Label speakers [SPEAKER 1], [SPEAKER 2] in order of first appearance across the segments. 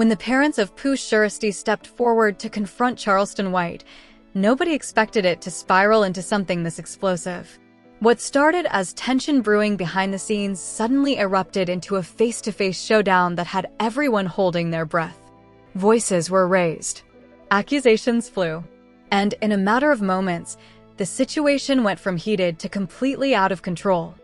[SPEAKER 1] When the parents of Pooh Shiesty stepped forward to confront Charleston White, nobody expected it to spiral into something this explosive. What started as tension brewing behind the scenes suddenly erupted into a face-to-face showdown that had everyone holding their breath. Voices were raised. Accusations flew. And in a matter of moments, the situation went from heated to completely out of control.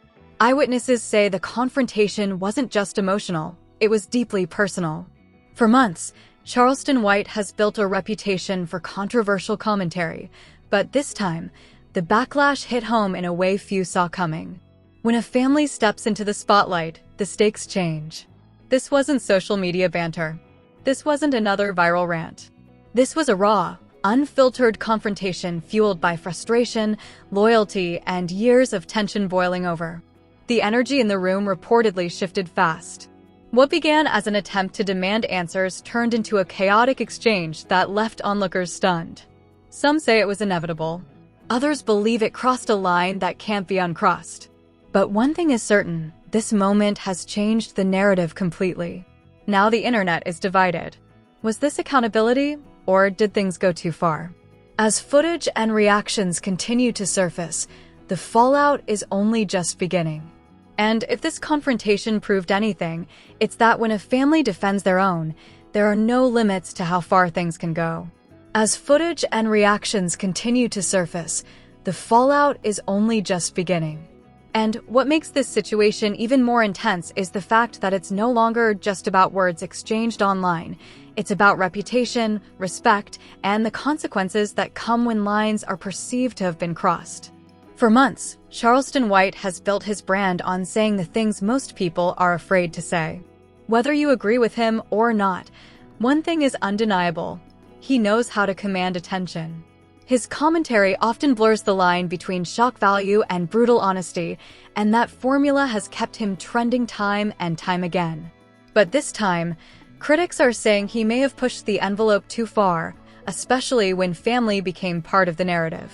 [SPEAKER 1] Eyewitnesses say the confrontation wasn't just emotional, it was deeply personal. For months, Charleston White has built a reputation for controversial commentary, but this time, the backlash hit home in a way few saw coming. When a family steps into the spotlight, the stakes change. This wasn't social media banter. This wasn't another viral rant. This was a raw, unfiltered confrontation fueled by frustration, loyalty, and years of tension boiling over. The energy in the room reportedly shifted fast. What began as an attempt to demand answers turned into a chaotic exchange that left onlookers stunned. Some say it was inevitable. Others believe it crossed a line that can't be uncrossed. But one thing is certain, this moment has changed the narrative completely. Now the internet is divided. Was this accountability, or did things go too far? As footage and reactions continue to surface, the fallout is only just beginning. And if this confrontation proved anything, it's that when a family defends their own, there are no limits to how far things can go. As footage and reactions continue to surface, the fallout is only just beginning. And what makes this situation even more intense is the fact that it's no longer just about words exchanged online. It's about reputation, respect, and the consequences that come when lines are perceived to have been crossed. For months, Charleston White has built his brand on saying the things most people are afraid to say. Whether you agree with him or not, one thing is undeniable. He knows how to command attention. His commentary often blurs the line between shock value and brutal honesty, and that formula has kept him trending time and time again. But this time, critics are saying he may have pushed the envelope too far, especially when family became part of the narrative.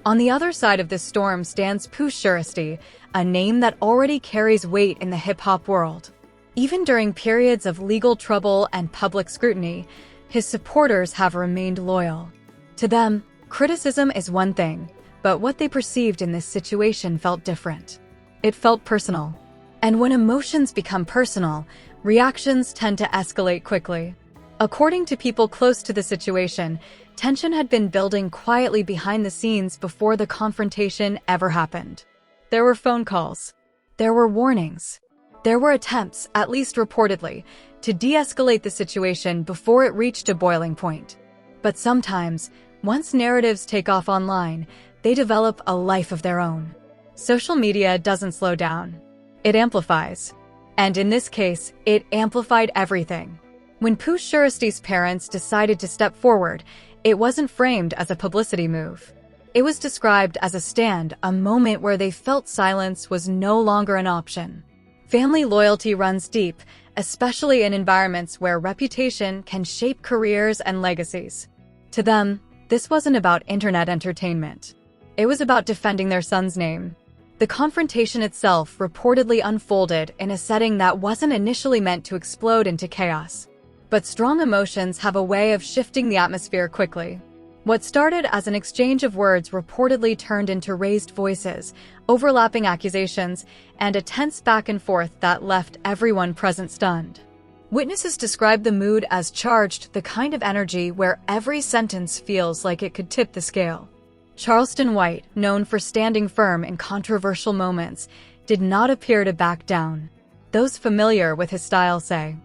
[SPEAKER 1] On the other side of this storm stands Pooh Shiesty, a name that already carries weight in the hip-hop world. Even during periods of legal trouble and public scrutiny, his supporters have remained loyal. To them, criticism is one thing, but what they perceived in this situation felt different. It felt personal. And when emotions become personal, reactions tend to escalate quickly. According to people close to the situation, tension had been building quietly behind the scenes before the confrontation ever happened. There were phone calls. There were warnings. There were attempts, at least reportedly, to de-escalate the situation before it reached a boiling point. But sometimes, once narratives take off online, they develop a life of their own. Social media doesn't slow down. It amplifies. And in this case, it amplified everything. When Pooh Shiesty's parents decided to step forward, it wasn't framed as a publicity move. It was described as a stand, a moment where they felt silence was no longer an option. Family loyalty runs deep, especially in environments where reputation can shape careers and legacies. To them, this wasn't about internet entertainment. It was about defending their son's name. The confrontation itself reportedly unfolded in a setting that wasn't initially meant to explode into chaos. But strong emotions have a way of shifting the atmosphere quickly. What started as an exchange of words reportedly turned into raised voices, overlapping accusations, and a tense back and forth that left everyone present stunned. Witnesses described the mood as charged, the kind of energy where every sentence feels like it could tip the scale. Charleston White, known for standing firm in controversial moments, did not appear to back down. Those familiar with his style say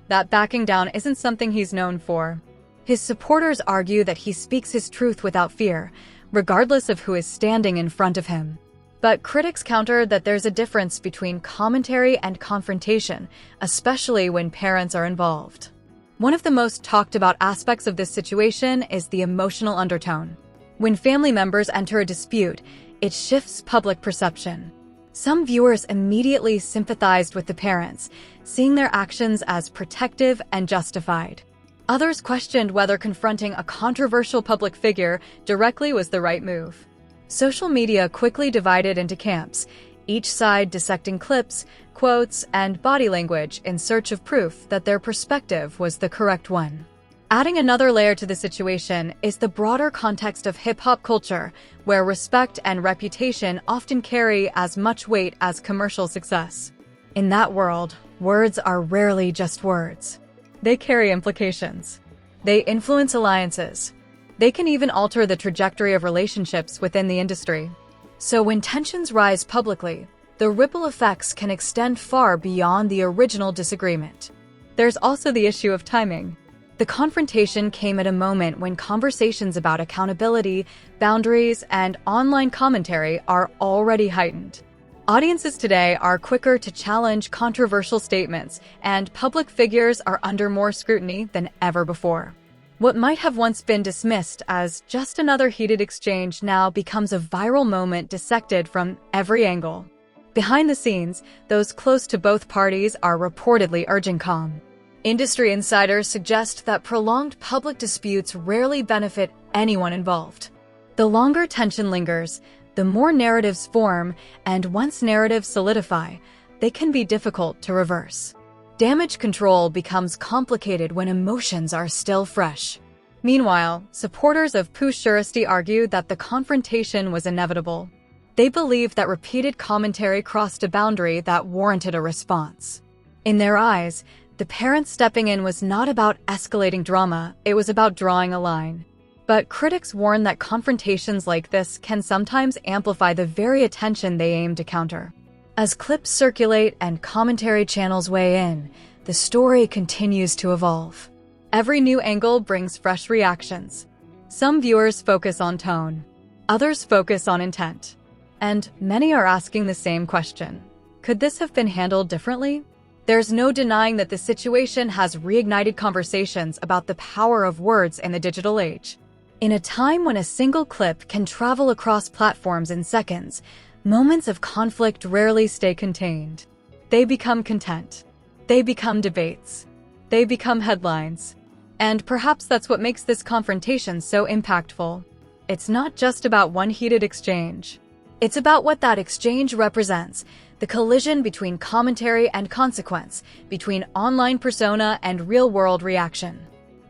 [SPEAKER 1] that backing down isn't something he's known for. His supporters argue that he speaks his truth without fear, regardless of who is standing in front of him. But critics counter that there's a difference between commentary and confrontation, especially when parents are involved. One of the most talked about aspects of this situation is the emotional undertone. When family members enter a dispute, it shifts public perception. Some viewers immediately sympathized with the parents, seeing their actions as protective and justified. Others questioned whether confronting a controversial public figure directly was the right move. Social media quickly divided into camps, each side dissecting clips, quotes, and body language in search of proof that their perspective was the correct one. Adding another layer to the situation is the broader context of hip-hop culture, where respect and reputation often carry as much weight as commercial success. In that world, words are rarely just words. They carry implications. They influence alliances. They can even alter the trajectory of relationships within the industry. So when tensions rise publicly, the ripple effects can extend far beyond the original disagreement. There's also the issue of timing. The confrontation came at a moment when conversations about accountability, boundaries, and online commentary are already heightened. Audiences today are quicker to challenge controversial statements, and public figures are under more scrutiny than ever before. What might have once been dismissed as just another heated exchange now becomes a viral moment dissected from every angle. Behind the scenes, those close to both parties are reportedly urging calm. Industry insiders suggest that prolonged public disputes rarely benefit anyone involved. The longer tension lingers, the more narratives form, and once narratives solidify, they can be difficult to reverse. Damage control becomes complicated when emotions are still fresh. Meanwhile, supporters of Pooh Shiesty argue that the confrontation was inevitable. They believe that repeated commentary crossed a boundary that warranted a response. In their eyes, the parents stepping in was not about escalating drama, it was about drawing a line. But critics warn that confrontations like this can sometimes amplify the very attention they aim to counter. As clips circulate and commentary channels weigh in, the story continues to evolve. Every new angle brings fresh reactions. Some viewers focus on tone, others focus on intent. And many are asking the same question: could this have been handled differently? There's no denying that the situation has reignited conversations about the power of words in the digital age. In a time when a single clip can travel across platforms in seconds, moments of conflict rarely stay contained. They become content. They become debates. They become headlines. And perhaps that's what makes this confrontation so impactful. It's not just about one heated exchange. It's about what that exchange represents, the collision between commentary and consequence, between online persona and real-world reaction.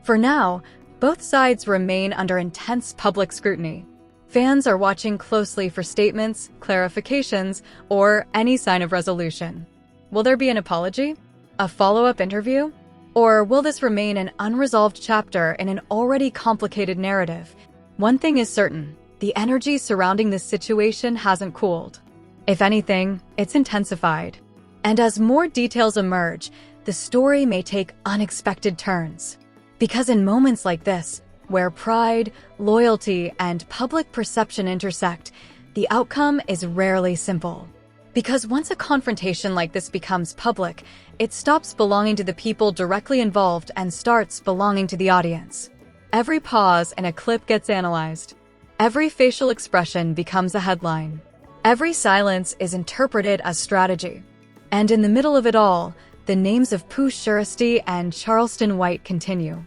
[SPEAKER 1] For now, both sides remain under intense public scrutiny. Fans are watching closely for statements, clarifications, or any sign of resolution. Will there be an apology? A follow-up interview? Or will this remain an unresolved chapter in an already complicated narrative? One thing is certain: the energy surrounding this situation hasn't cooled. If anything, it's intensified. And as more details emerge, the story may take unexpected turns. Because in moments like this, where pride, loyalty, and public perception intersect, the outcome is rarely simple. Because once a confrontation like this becomes public, it stops belonging to the people directly involved and starts belonging to the audience. Every pause in a clip gets analyzed. Every facial expression becomes a headline. Every silence is interpreted as strategy. And in the middle of it all, the names of Pooh Shiesty and Charleston White continue.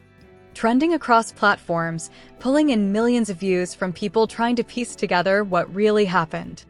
[SPEAKER 1] Trending across platforms, pulling in millions of views from people trying to piece together what really happened.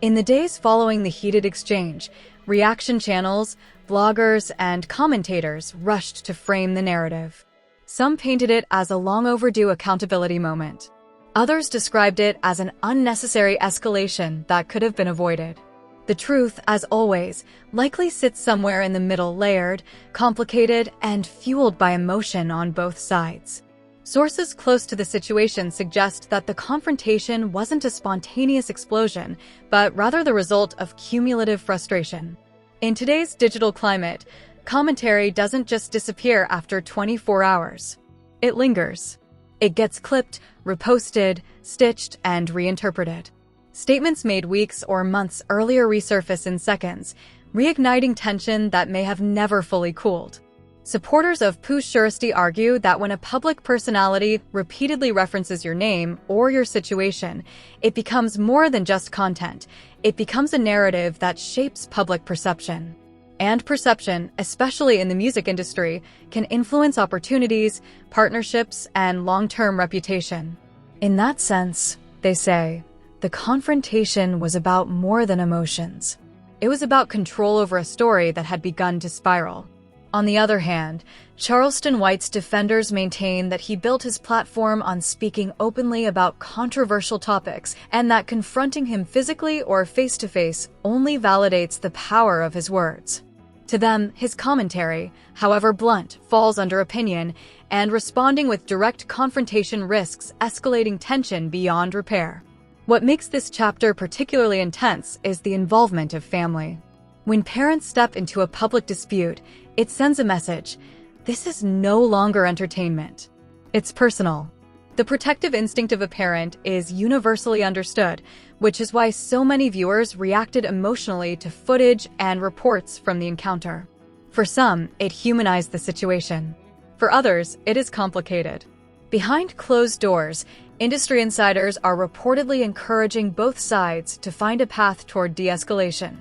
[SPEAKER 1] In the days following the heated exchange, reaction channels, bloggers, and commentators rushed to frame the narrative. Some painted it as a long overdue accountability moment. Others described it as an unnecessary escalation that could have been avoided. The truth, as always, likely sits somewhere in the middle, layered, complicated, and fueled by emotion on both sides. Sources close to the situation suggest that the confrontation wasn't a spontaneous explosion, but rather the result of cumulative frustration. In today's digital climate, commentary doesn't just disappear after 24 hours. It lingers. It gets clipped, reposted, stitched, and reinterpreted. Statements made weeks or months earlier resurface in seconds, reigniting tension that may have never fully cooled. Supporters of Pooh Shiesty argue that when a public personality repeatedly references your name or your situation, it becomes more than just content. It becomes a narrative that shapes public perception. And perception, especially in the music industry, can influence opportunities, partnerships, and long-term reputation. In that sense, they say, the confrontation was about more than emotions. It was about control over a story that had begun to spiral. On the other hand, Charleston White's defenders maintain that he built his platform on speaking openly about controversial topics and that confronting him physically or face-to-face only validates the power of his words. To them, his commentary, however blunt, falls under opinion, and responding with direct confrontation risks escalating tension beyond repair. What makes this chapter particularly intense is the involvement of family. When parents step into a public dispute, it sends a message: this is no longer entertainment. It's personal. The protective instinct of a parent is universally understood, which is why so many viewers reacted emotionally to footage and reports from the encounter. For some, it humanized the situation. For others, it is complicated. Behind closed doors, industry insiders are reportedly encouraging both sides to find a path toward de-escalation.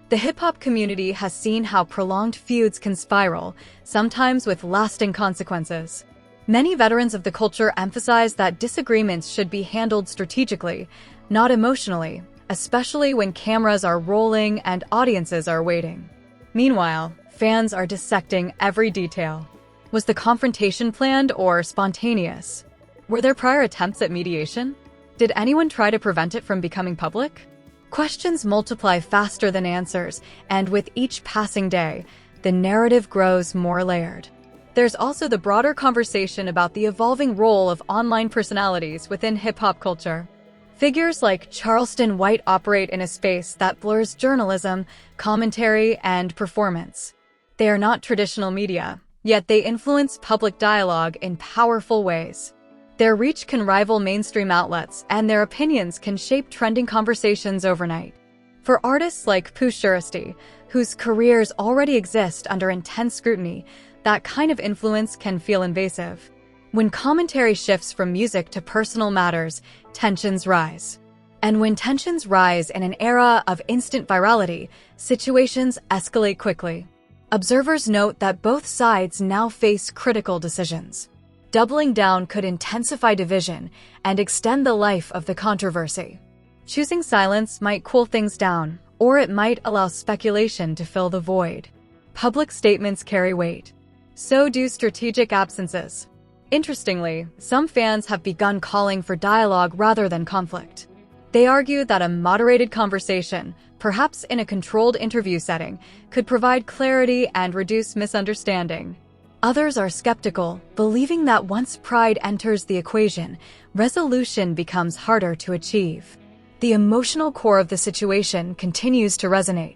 [SPEAKER 1] The hip-hop community has seen how prolonged feuds can spiral, sometimes with lasting consequences. Many veterans of the culture emphasize that disagreements should be handled strategically, not emotionally, especially when cameras are rolling and audiences are waiting. Meanwhile, fans are dissecting every detail. Was the confrontation planned or spontaneous? Were there prior attempts at mediation? Did anyone try to prevent it from becoming public? Questions multiply faster than answers, and with each passing day, the narrative grows more layered. There's also the broader conversation about the evolving role of online personalities within hip-hop culture. Figures like Charleston White operate in a space that blurs journalism, commentary, and performance. They are not traditional media, yet they influence public dialogue in powerful ways. Their reach can rival mainstream outlets, and their opinions can shape trending conversations overnight. For artists like Pooh Shiesty, whose careers already exist under intense scrutiny, that kind of influence can feel invasive. When commentary shifts from music to personal matters, tensions rise. And when tensions rise in an era of instant virality, situations escalate quickly. Observers note that both sides now face critical decisions. Doubling down could intensify division and extend the life of the controversy. Choosing silence might cool things down, or it might allow speculation to fill the void. Public statements carry weight. So do strategic absences. Interestingly, some fans have begun calling for dialogue rather than conflict. They argue that a moderated conversation, perhaps in a controlled interview setting, could provide clarity and reduce misunderstanding. Others are skeptical, believing that once pride enters the equation, resolution becomes harder to achieve. The emotional core of the situation continues to resonate.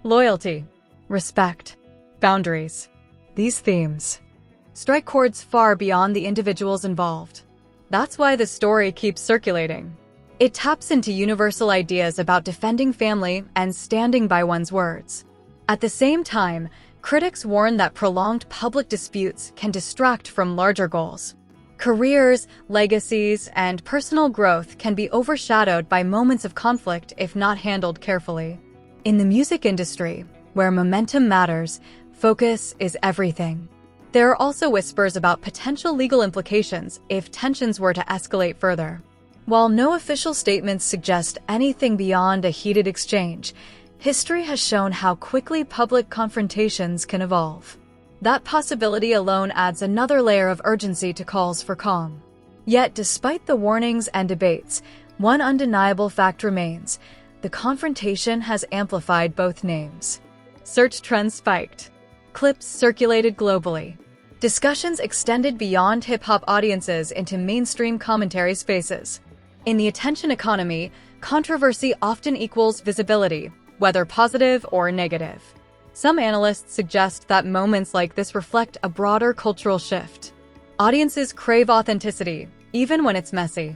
[SPEAKER 1] Loyalty, respect, boundaries. These themes strike chords far beyond the individuals involved. That's why the story keeps circulating. It taps into universal ideas about defending family and standing by one's words. At the same time, critics warn that prolonged public disputes can distract from larger goals. Careers, legacies, and personal growth can be overshadowed by moments of conflict if not handled carefully. In the music industry, where momentum matters, focus is everything. There are also whispers about potential legal implications if tensions were to escalate further. While no official statements suggest anything beyond a heated exchange, history has shown how quickly public confrontations can evolve. That possibility alone adds another layer of urgency to calls for calm. Yet, despite the warnings and debates, one undeniable fact remains: the confrontation has amplified both names. Search trends spiked. Clips circulated globally. Discussions extended beyond hip-hop audiences into mainstream commentary spaces. In the attention economy, controversy often equals visibility, whether positive or negative. Some analysts suggest that moments like this reflect a broader cultural shift. Audiences crave authenticity, even when it's messy.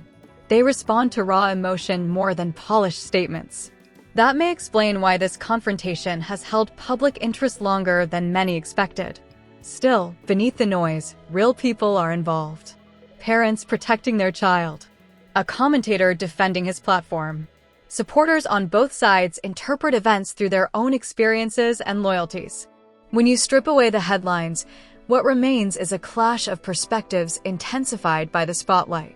[SPEAKER 1] They respond to raw emotion more than polished statements. That may explain why this confrontation has held public interest longer than many expected. Still, beneath the noise, real people are involved. Parents protecting their child. A commentator defending his platform. Supporters on both sides interpret events through their own experiences and loyalties. When you strip away the headlines, what remains is a clash of perspectives intensified by the spotlight.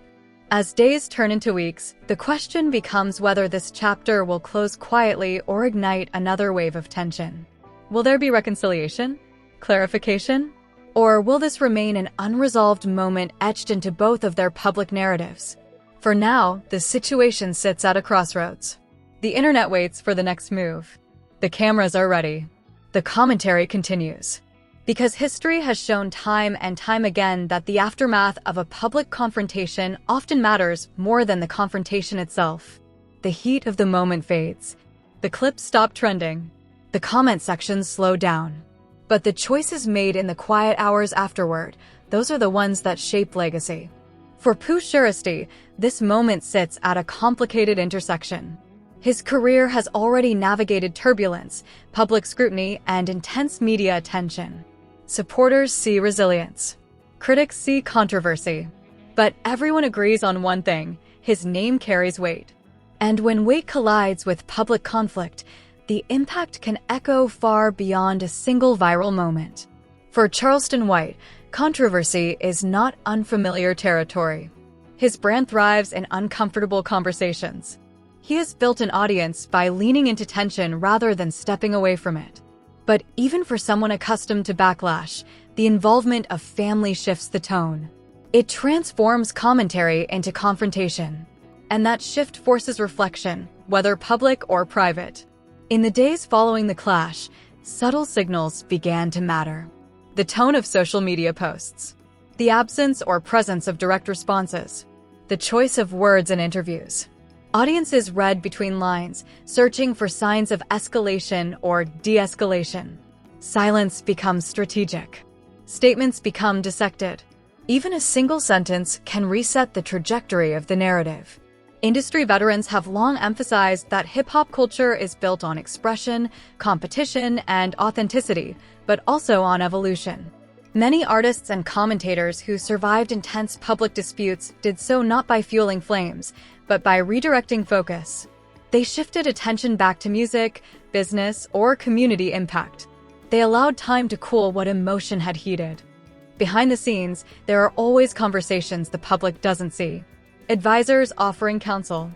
[SPEAKER 1] As days turn into weeks, the question becomes whether this chapter will close quietly or ignite another wave of tension. Will there be reconciliation? Clarification? Or will this remain an unresolved moment etched into both of their public narratives? For now, the situation sits at a crossroads. The internet waits for the next move. The cameras are ready. The commentary continues. Because history has shown time and time again that the aftermath of a public confrontation often matters more than the confrontation itself. The heat of the moment fades. The clips stop trending. The comment sections slow down. But the choices made in the quiet hours afterward, those are the ones that shape legacy. For Pooh Shiesty, this moment sits at a complicated intersection. His career has already navigated turbulence, public scrutiny, and intense media attention. Supporters see resilience. Critics see controversy. But everyone agrees on one thing: his name carries weight. And when weight collides with public conflict, the impact can echo far beyond a single viral moment. For Charleston White, controversy is not unfamiliar territory. His brand thrives in uncomfortable conversations. He has built an audience by leaning into tension rather than stepping away from it. But even for someone accustomed to backlash, the involvement of family shifts the tone. It transforms commentary into confrontation. And that shift forces reflection, whether public or private. In the days following the clash, subtle signals began to matter. The tone of social media posts, the absence or presence of direct responses, the choice of words in interviews. Audiences read between lines, searching for signs of escalation or de-escalation. Silence becomes strategic. Statements become dissected. Even a single sentence can reset the trajectory of the narrative. Industry veterans have long emphasized that hip-hop culture is built on expression, competition, and authenticity, but also on evolution. Many artists and commentators who survived intense public disputes did so not by fueling flames, but by redirecting focus. They shifted attention back to music, business, or community impact. They allowed time to cool what emotion had heated. Behind the scenes, there are always conversations the public doesn't see. Advisors offering counsel,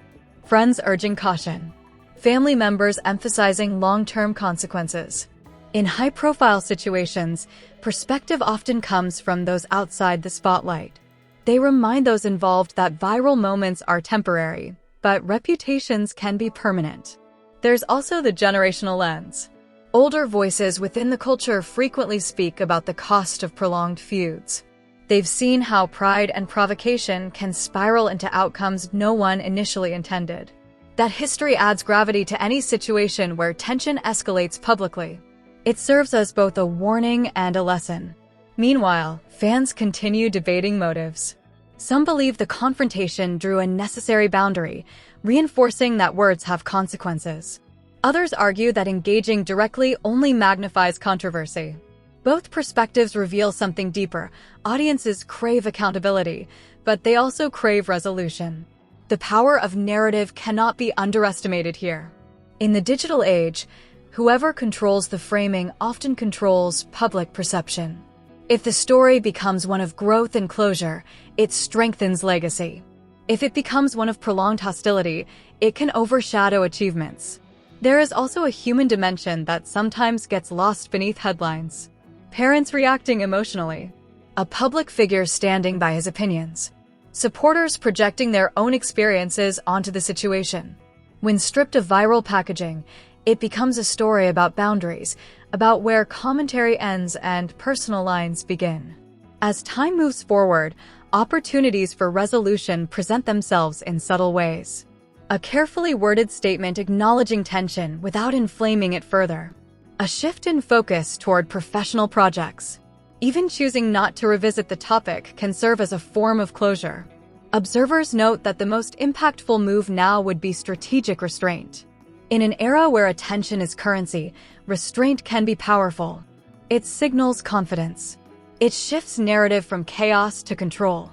[SPEAKER 1] friends urging caution, family members emphasizing long-term consequences. In high-profile situations, perspective often comes from those outside the spotlight. They remind those involved that viral moments are temporary, but reputations can be permanent. There's also the generational lens. Older voices within the culture frequently speak about the cost of prolonged feuds. They've seen how pride and provocation can spiral into outcomes no one initially intended. That history adds gravity to any situation where tension escalates publicly. It serves as both a warning and a lesson. Meanwhile, fans continue debating motives. Some believe the confrontation drew a necessary boundary, reinforcing that words have consequences. Others argue that engaging directly only magnifies controversy. Both perspectives reveal something deeper. Audiences crave accountability, but they also crave resolution. The power of narrative cannot be underestimated here. In the digital age, whoever controls the framing often controls public perception. If the story becomes one of growth and closure, it strengthens legacy. If it becomes one of prolonged hostility, it can overshadow achievements. There is also a human dimension that sometimes gets lost beneath headlines. Parents reacting emotionally. A public figure standing by his opinions. Supporters projecting their own experiences onto the situation. When stripped of viral packaging, it becomes a story about boundaries, about where commentary ends and personal lines begin. As time moves forward, opportunities for resolution present themselves in subtle ways. A carefully worded statement acknowledging tension without inflaming it further. A shift in focus toward professional projects. Even choosing not to revisit the topic can serve as a form of closure. Observers note that the most impactful move now would be strategic restraint. In an era where attention is currency, restraint can be powerful. It signals confidence. It shifts narrative from chaos to control.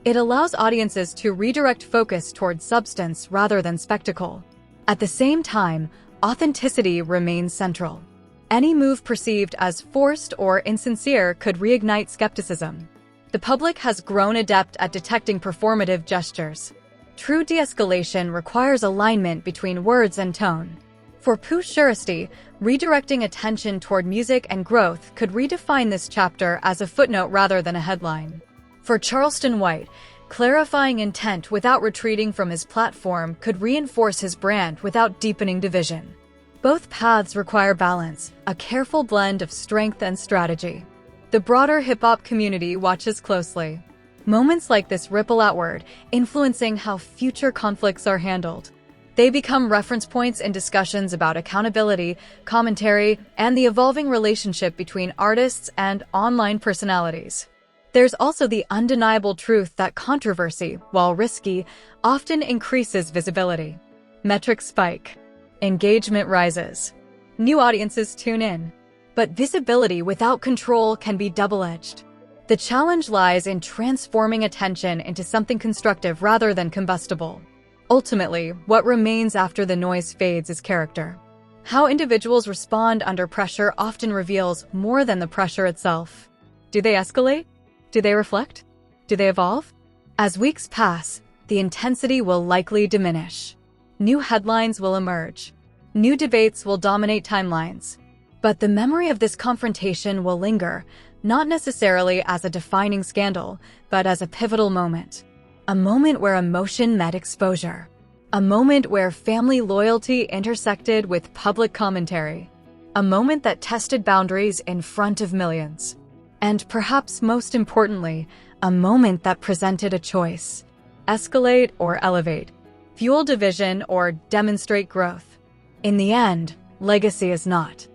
[SPEAKER 1] It allows audiences to redirect focus toward substance rather than spectacle. At the same time, authenticity remains central. Any move perceived as forced or insincere could reignite skepticism. The public has grown adept at detecting performative gestures. True de-escalation requires alignment between words and tone. For Pooh Shiesty, redirecting attention toward music and growth could redefine this chapter as a footnote rather than a headline. For Charleston White, clarifying intent without retreating from his platform could reinforce his brand without deepening division. Both paths require balance, a careful blend of strength and strategy. The broader hip-hop community watches closely. Moments like this ripple outward, influencing how future conflicts are handled. They become reference points in discussions about accountability, commentary, and the evolving relationship between artists and online personalities. There's also the undeniable truth that controversy, while risky, often increases visibility. Metrics spike. Engagement rises. New audiences tune in. But visibility without control can be double-edged. The challenge lies in transforming attention into something constructive rather than combustible. Ultimately, what remains after the noise fades is character. How individuals respond under pressure often reveals more than the pressure itself. Do they escalate? Do they reflect? Do they evolve? As weeks pass, the intensity will likely diminish. New headlines will emerge. New debates will dominate timelines. But the memory of this confrontation will linger, not necessarily as a defining scandal, but as a pivotal moment. A moment where emotion met exposure. A moment where family loyalty intersected with public commentary. A moment that tested boundaries in front of millions. And perhaps most importantly, a moment that presented a choice: escalate or elevate, fuel division or demonstrate growth. In the end, legacy is not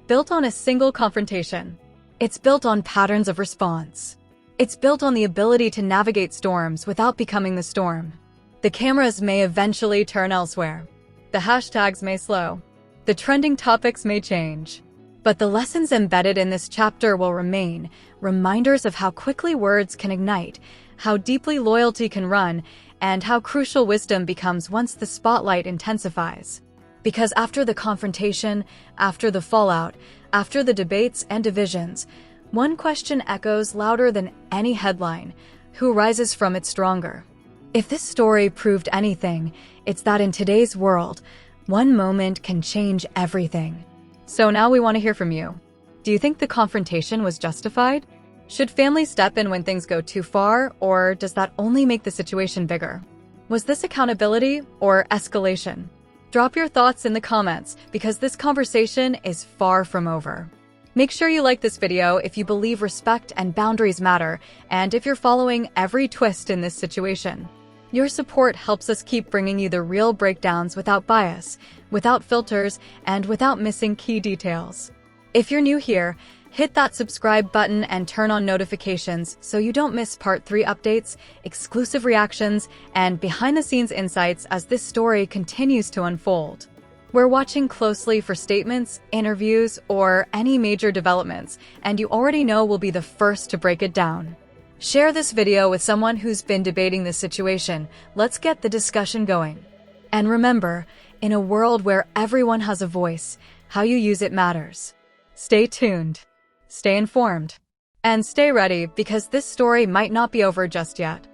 [SPEAKER 1] built on a single confrontation. It's built on patterns of response. It's built on the ability to navigate storms without becoming the storm. The cameras may eventually turn elsewhere. The hashtags may slow. The trending topics may change. But the lessons embedded in this chapter will remain, reminders of how quickly words can ignite, how deeply loyalty can run, and how crucial wisdom becomes once the spotlight intensifies. Because after the confrontation, after the fallout, after the debates and divisions, one question echoes louder than any headline: who rises from it stronger? If this story proved anything, it's that in today's world, one moment can change everything. So now we want to hear from you. Do you think the confrontation was justified? Should families step in when things go too far, or does that only make the situation bigger? Was this accountability or escalation? Drop your thoughts in the comments, because this conversation is far from over. Make sure you like this video if you believe respect and boundaries matter, and if you're following every twist in this situation. Your support helps us keep bringing you the real breakdowns without bias, without filters, and without missing key details. If you're new here, hit that subscribe button and turn on notifications so you don't miss Part 3 updates, exclusive reactions, and behind-the-scenes insights as this story continues to unfold. We're watching closely for statements, interviews, or any major developments, and you already know we'll be the first to break it down. Share this video with someone who's been debating this situation. Let's get the discussion going. And remember, in a world where everyone has a voice, how you use it matters. Stay tuned, stay informed, and stay ready, because this story might not be over just yet.